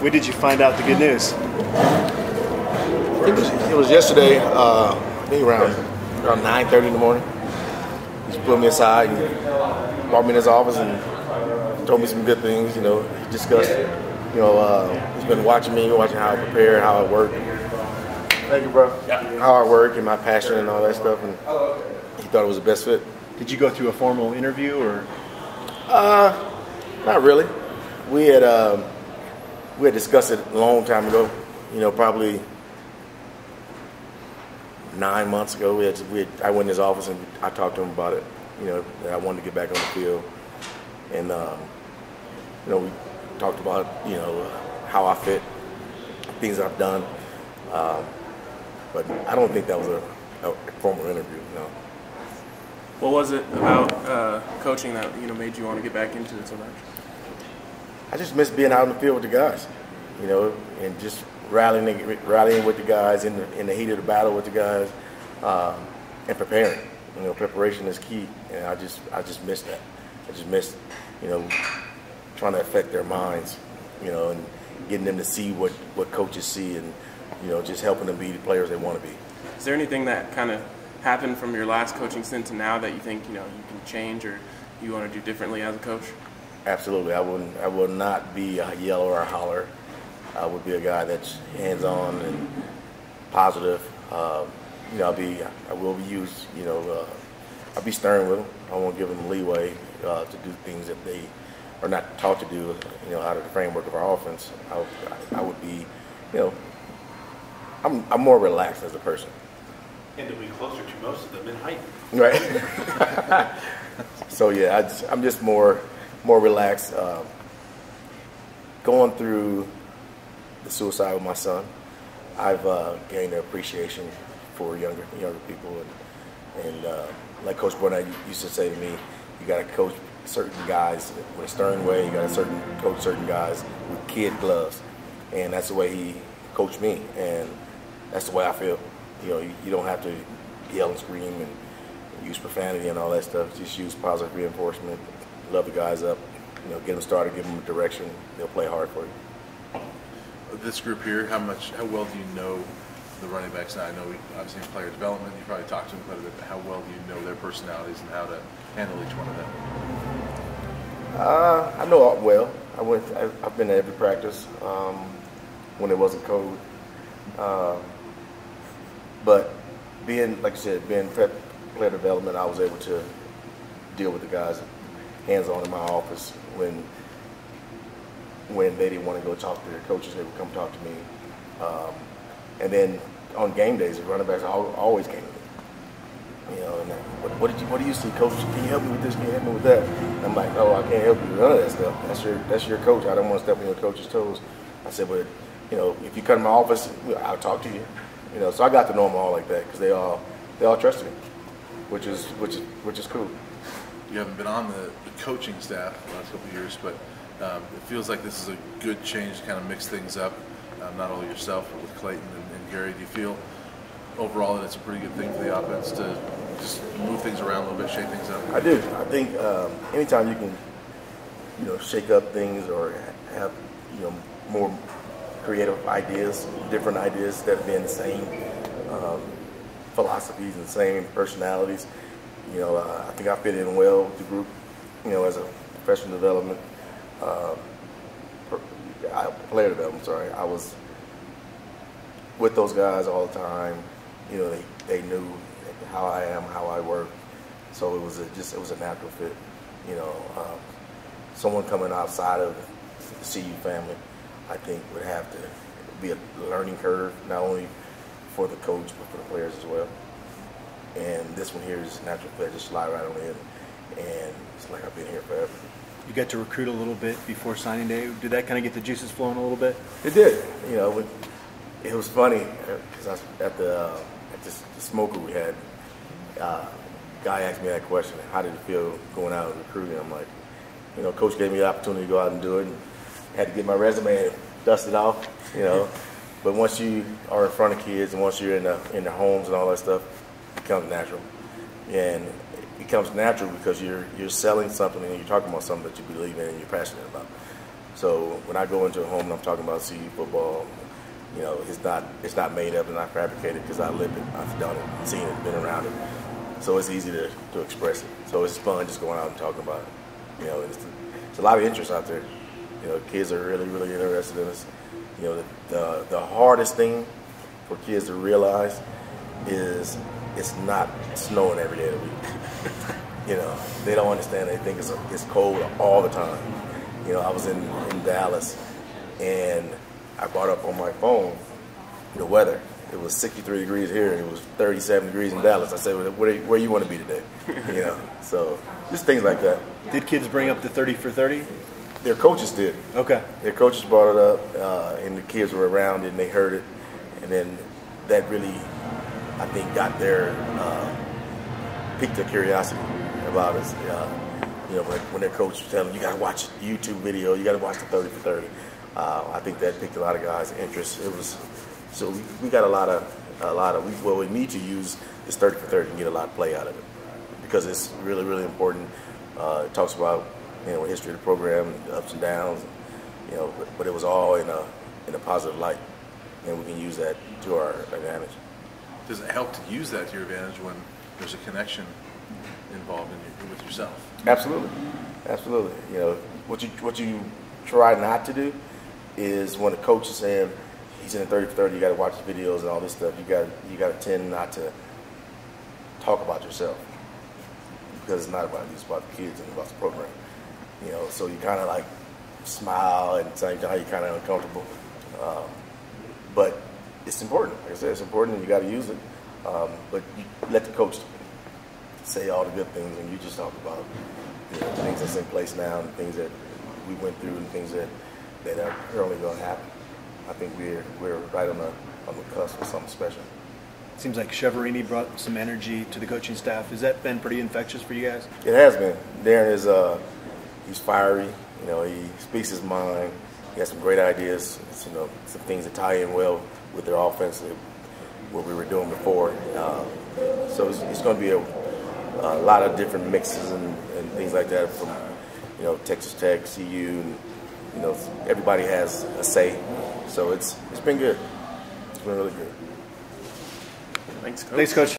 When did you find out the good news? It was yesterday, I think around 9:30 in the morning. He pulled me aside and brought me in his office and told me some good things. He discussed, he's been watching me, watching how I prepare, how I work. Thank you, bro. Yeah. How I work and my passion and all that stuff, and he thought it was the best fit. Did you go through a formal interview or? Not really. We had discussed it a long time ago. Probably 9 months ago. I went in his office and I talked to him about it. That I wanted to get back on the field, and we talked about how I fit, things I've done. But I don't think that was a formal interview. No. What was it about coaching that made you want to get back into it so much? I just miss being out in the field with the guys, and just rallying with the guys in the heat of the battle with the guys, and preparing. Preparation is key, and I just miss that. I just miss, trying to affect their minds, and getting them to see what coaches see, and just helping them be the players they want to be. Is there anything that kind of happened from your last coaching stint to now that you think you can change or you want to do differently as a coach? Absolutely. I will not be a yeller or a holler. I would be a guy that's hands-on and positive. I will be used. I'll be stern with them. I won't give them leeway to do things that they are not taught to do. Out of the framework of our offense. I would be. I'm more relaxed as a person. And to be closer to most of them in height. Right. So yeah, I'm just more relaxed. Going through the suicide with my son, I've gained an appreciation for younger people, and like Coach Burnett used to say to me, you got to coach certain guys with a stern way. You got to coach certain guys with kid gloves, and that's the way he coached me, and that's the way I feel. You don't have to yell and scream and use profanity and all that stuff. Just use positive reinforcement. Love the guys up. Get them started, give them a direction. They'll play hard for you. This group here, how well do you know the running backs? Now, I know obviously in player development, you probably talked to them quite a bit, but how well do you know their personalities and how to handle each one of them? I know well. I've been to every practice when it wasn't cold. But being player development, I was able to deal with the guys hands-on in my office when they didn't want to go talk to their coaches. They would come talk to me. And then on game days, the running backs always came to me. And what do you see, coach? Can you help me with this? Can you help me with that? And I'm like, no, I can't help you with none of that stuff. That's your coach. I don't want to step on your coach's toes. I said, but if you come to my office, I'll talk to you. So I got to know them all like that because they all trusted me, which is cool. You haven't been on the coaching staff the last couple of years, but it feels like this is a good change to kind of mix things up, not only yourself but with Clayton and Gary. Do you feel overall that it's a pretty good thing for the offense to just move things around a little bit, shake things up? I do. I think anytime you can, shake up things or have more creative ideas, different ideas that have been the same philosophies and same personalities. I think I fit in well with the group. As a professional development, player development. Sorry, I was with those guys all the time. They knew how I am, how I work. So it was a natural fit. Someone coming outside of the CU family, I think would have to be a learning curve, not only for the coach but for the players as well. And this one here is natural fit, just slide right on in, and it's like I've been here forever. You got to recruit a little bit before signing day. Did that kind of get the juices flowing a little bit? It did. It was funny because at the smoker we had, guy asked me that question: how did it feel going out and recruiting? I'm like, coach gave me the opportunity to go out and do it, and had to get my resume and dust it off, But once you are in front of kids and once you're in the homes and all that stuff, it becomes natural. And it becomes natural because you're selling something and you're talking about something that you believe in and you're passionate about. So when I go into a home and I'm talking about CU football, you know, it's not made up and not fabricated because I lived it, I've done it, seen it, been around it. So it's easy to express it. So it's fun just going out and talking about it. You know, it's a lot of interest out there. You know, kids are really, really interested in us. You know, the hardest thing for kids to realize is it's not snowing every day of the week. You know, they don't understand. They think it's cold all the time. You know, I was in Dallas, and I brought up on my phone the weather. It was 63 degrees here, and it was 37 degrees in Dallas. I said, well, where you want to be today? You know, so just things like that. Did kids bring up the 30 for 30? Their coaches did. Okay. Their coaches brought it up, and the kids were around it, and they heard it. And then that really, I think, got their, piqued their curiosity about us. You know, when their coach was telling them, you got to watch the YouTube video, you got to watch the 30 for 30. I think that piqued a lot of guys' interest. It was, so we got a lot of, we need to use this 30 for 30 and get a lot of play out of it because it's really, really important. It talks about, you know, the history of the program, the ups and downs, you know, but it was all in a positive light, and we can use that to our advantage. Does it help to use that to your advantage when there's a connection involved with yourself? Absolutely, absolutely. You know, what you try not to do is when a coach is saying he's in the 30 for 30, you got to watch the videos and all this stuff. You got to tend not to talk about yourself because it's not about you, it's about the kids and about the program. You know, so you kind of like smile and at the same time you're kind of uncomfortable. But it's important. Like I said, it's important and you got to use it. But you let the coach say all the good things and you just talk about, you know, things that's in place now and things that we went through and things that are currently going to happen. I think we're right on the cusp of something special. Seems like Cheverini brought some energy to the coaching staff. Has that been pretty infectious for you guys? It has been. Darren is he's fiery. You know, he speaks his mind. He has some great ideas. It's, you know, some things that tie in well with their offense, what we were doing before. So it's going to be a lot of different mixes and things like that from, you know, Texas Tech, CU, and, you know, everybody has a say. So it's been good. It's been really good. Thanks, Coach. Thanks, Coach.